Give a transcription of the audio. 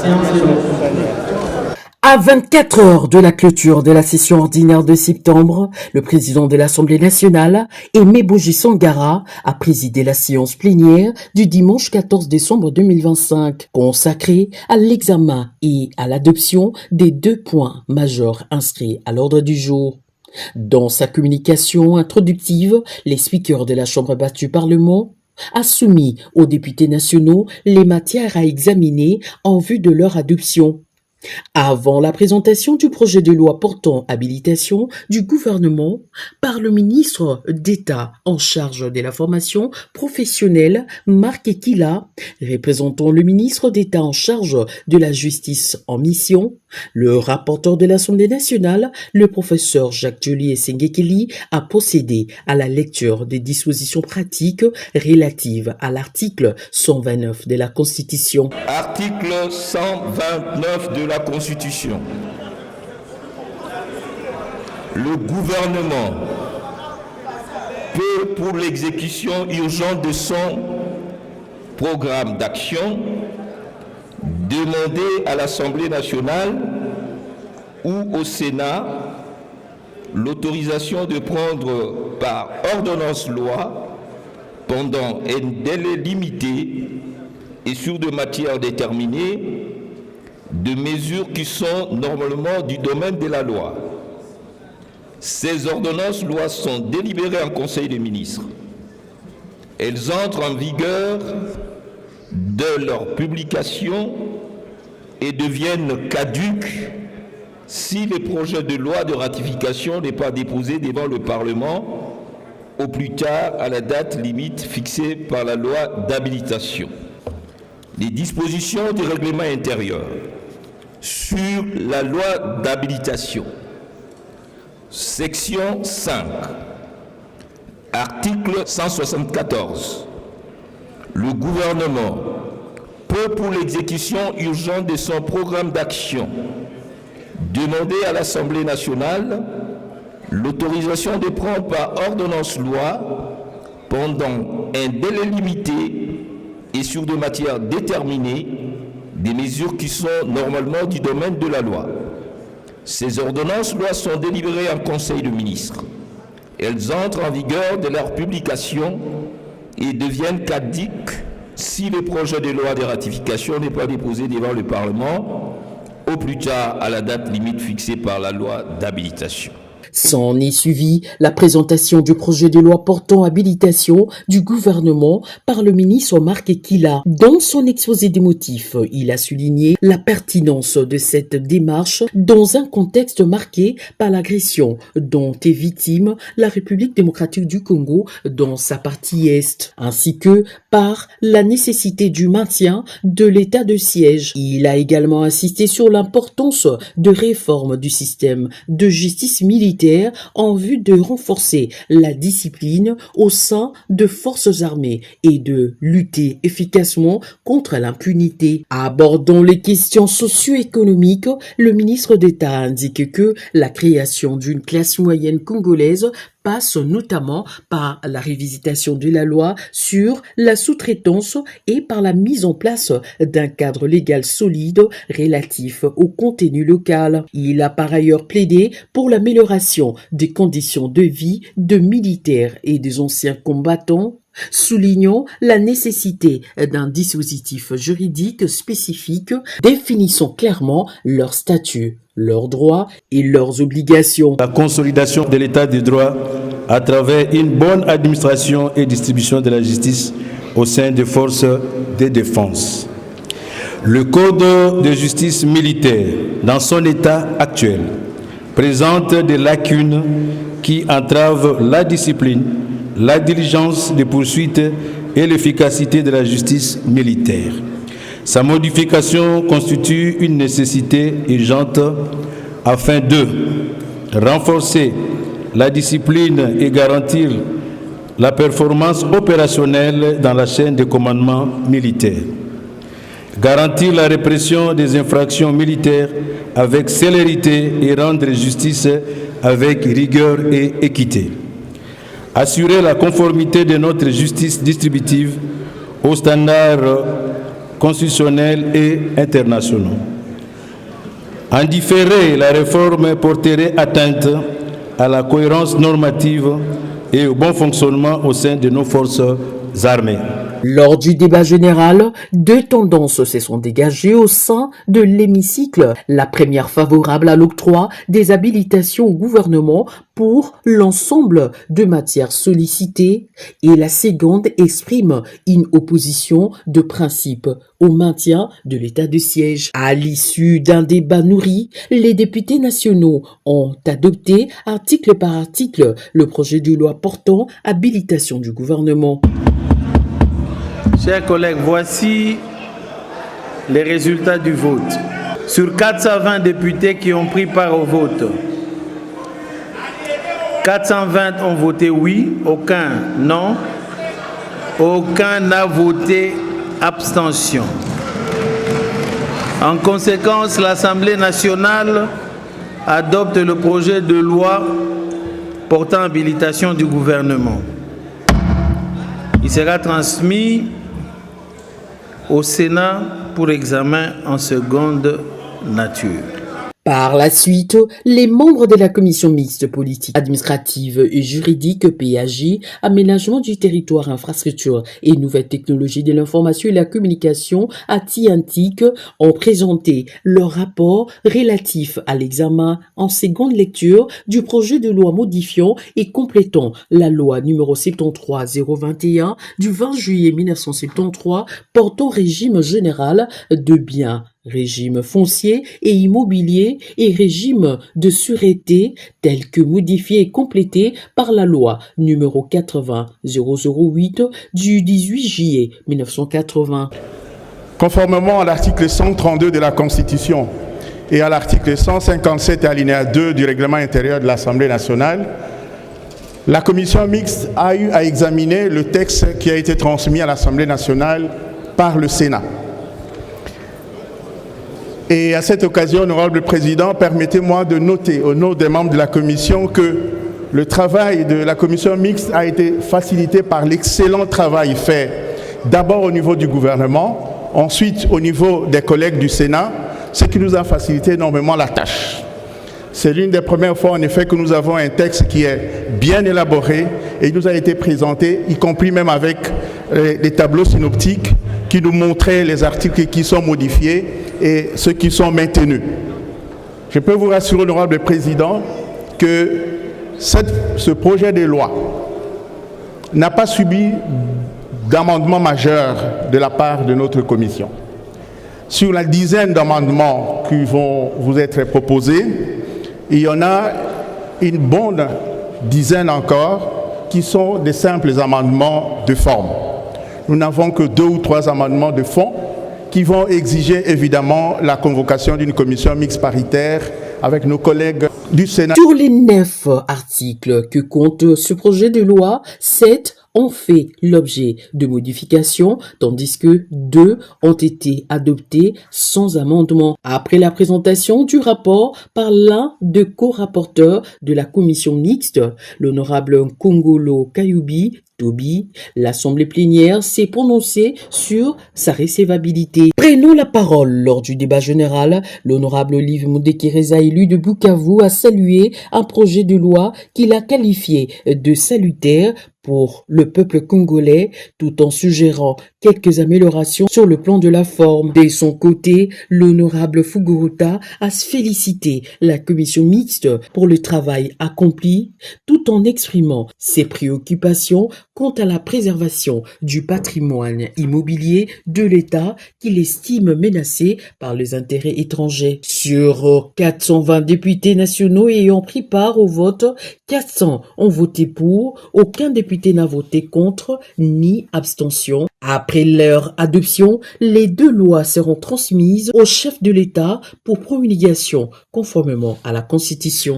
séance est levée. À 24 heures de la clôture de la session ordinaire de septembre, le président de l'Assemblée nationale, Aimé Boji Sangara, a présidé la séance plénière du dimanche 14 décembre 2025, consacrée à l'examen et à l'adoption des 2 points majeurs inscrits à l'ordre du jour. Dans sa communication introductive, les speakers de la Chambre basse du Parlement a soumis aux députés nationaux les matières à examiner en vue de leur adoption. Avant la présentation du projet de loi portant habilitation du gouvernement par le ministre d'État en charge de la formation professionnelle, Marc Ekila, représentant le ministre d'État en charge de la justice en mission, le rapporteur de l'Assemblée nationale, le professeur Jacques-Julie Sengekeli, a procédé à la lecture des dispositions pratiques relatives à l'article 129 de la Constitution. Article 129 de la Constitution. Le gouvernement peut, pour l'exécution urgente de son programme d'action, demander à l'Assemblée nationale ou au Sénat l'autorisation de prendre par ordonnance loi pendant un délai limité et sur de matières déterminées de mesures qui sont normalement du domaine de la loi. Ces ordonnances lois sont délibérées en Conseil des ministres. Elles entrent en vigueur de leur publication et deviennent caduques si le projet de loi de ratification n'est pas déposé devant le Parlement au plus tard à la date limite fixée par la loi d'habilitation. Les dispositions du règlement intérieur sur la loi d'habilitation, section 5, article 174, le gouvernement peut, pour l'exécution urgente de son programme d'action, demander à l'Assemblée nationale l'autorisation de prendre par ordonnance loi pendant un délai limité et sur des matières déterminées des mesures qui sont normalement du domaine de la loi. Ces ordonnances lois sont délibérées en Conseil de ministres. Elles entrent en vigueur de leur publication et deviennent caduques si le projet de loi de ratification n'est pas déposé devant le Parlement au plus tard à la date limite fixée par la loi d'habilitation. S'en est suivi la présentation du projet de loi portant habilitation du gouvernement par le ministre Marc Ekila. Dans son exposé des motifs, il a souligné la pertinence de cette démarche dans un contexte marqué par l'agression dont est victime la République démocratique du Congo dans sa partie est, ainsi que par la nécessité du maintien de l'état de siège. Il a également insisté sur l'importance de réforme du système de justice militaire en vue de renforcer la discipline au sein de forces armées et de lutter efficacement contre l'impunité. Abordant les questions socio-économiques, le ministre d'État indique que la création d'une classe moyenne congolaise passe notamment par la révisitation de la loi sur la sous-traitance et par la mise en place d'un cadre légal solide relatif au contenu local. Il a par ailleurs plaidé pour l'amélioration des conditions de vie de militaires et des anciens combattants, soulignant la nécessité d'un dispositif juridique spécifique définissant clairement leur statut, leurs droits et leurs obligations. La consolidation de l'état de droit à travers une bonne administration et distribution de la justice au sein des forces de défense. Le code de justice militaire, dans son état actuel, présente des lacunes qui entravent la discipline, la diligence des poursuites et l'efficacité de la justice militaire. Sa modification constitue une nécessité urgente afin de renforcer la discipline et garantir la performance opérationnelle dans la chaîne de commandement militaire. Garantir la répression des infractions militaires avec célérité et rendre justice avec rigueur et équité. Assurer la conformité de notre justice distributive aux standards constitutionnels et internationaux. En différé, la réforme porterait atteinte à la cohérence normative et au bon fonctionnement au sein de nos forces armées. Lors du débat général, deux tendances se sont dégagées au sein de l'hémicycle. La première favorable à l'octroi des habilitations au gouvernement pour l'ensemble de matières sollicitées et la seconde exprime une opposition de principe au maintien de l'état de siège. À l'issue d'un débat nourri, les députés nationaux ont adopté article par article le projet de loi portant habilitation du gouvernement. Chers collègues, voici les résultats du vote. Sur 420 députés qui ont pris part au vote, 420 ont voté oui, aucun non, aucun n'a voté abstention. En conséquence, l'Assemblée nationale adopte le projet de loi portant habilitation du gouvernement. Il sera transmis au Sénat pour examen en seconde nature. Par la suite, les membres de la commission mixte politique, administrative et juridique PAJ, aménagement du territoire, infrastructure et nouvelles technologies de l'information et la communication à TIANTIC ont présenté leur rapport relatif à l'examen en seconde lecture du projet de loi modifiant et complétant la loi numéro 73-021 du 20 juillet 1973 portant régime général de biens, régime foncier et immobilier et régime de sûreté tel que modifié et complété par la loi numéro 80-008 du 18 juillet 1980. Conformément à l'article 132 de la Constitution et à l'article 157 alinéa 2 du règlement intérieur de l'Assemblée nationale, la commission mixte a eu à examiner le texte qui a été transmis à l'Assemblée nationale par le Sénat. Et à cette occasion, honorable président, permettez-moi de noter au nom des membres de la commission que le travail de la commission mixte a été facilité par l'excellent travail fait d'abord au niveau du gouvernement, ensuite au niveau des collègues du Sénat, ce qui nous a facilité énormément la tâche. C'est l'une des premières fois en effet que nous avons un texte qui est bien élaboré et il nous a été présenté, y compris même avec les tableaux synoptiques qui nous montraient les articles qui sont modifiés et ceux qui sont maintenus. Je peux vous rassurer, honorable président, que ce projet de loi n'a pas subi d'amendements majeurs de la part de notre commission. Sur la dizaine d'amendements qui vont vous être proposés, il y en a une bonne dizaine encore qui sont des simples amendements de forme. Nous n'avons que 2 ou 3 amendements de fond qui vont exiger évidemment la convocation d'une commission mixte paritaire avec nos collègues du Sénat. Sur les 9 articles que compte ce projet de loi, 7 ont fait l'objet de modifications, tandis que 2 ont été adoptés sans amendement. Après la présentation du rapport par l'un des co-rapporteurs de la commission mixte, l'honorable Kongolo Kayubi Toby, l'Assemblée plénière s'est prononcée sur sa recevabilité. Prenons la parole lors du débat général. L'honorable Olive Mudekereza, élu de Bukavu, a salué un projet de loi qu'il a qualifié de salutaire pour le peuple congolais, tout en suggérant quelques améliorations sur le plan de la forme. De son côté, l'honorable Fuguruta a félicité la commission mixte pour le travail accompli, tout en exprimant ses préoccupations quant à la préservation du patrimoine immobilier de l'État qu'il estime menacé par les intérêts étrangers. Sur 420 députés nationaux ayant pris part au vote, 400 ont voté pour, aucun député n'a voté contre ni abstention. Après leur adoption, les 2 lois seront transmises au chef de l'État pour promulgation conformément à la Constitution.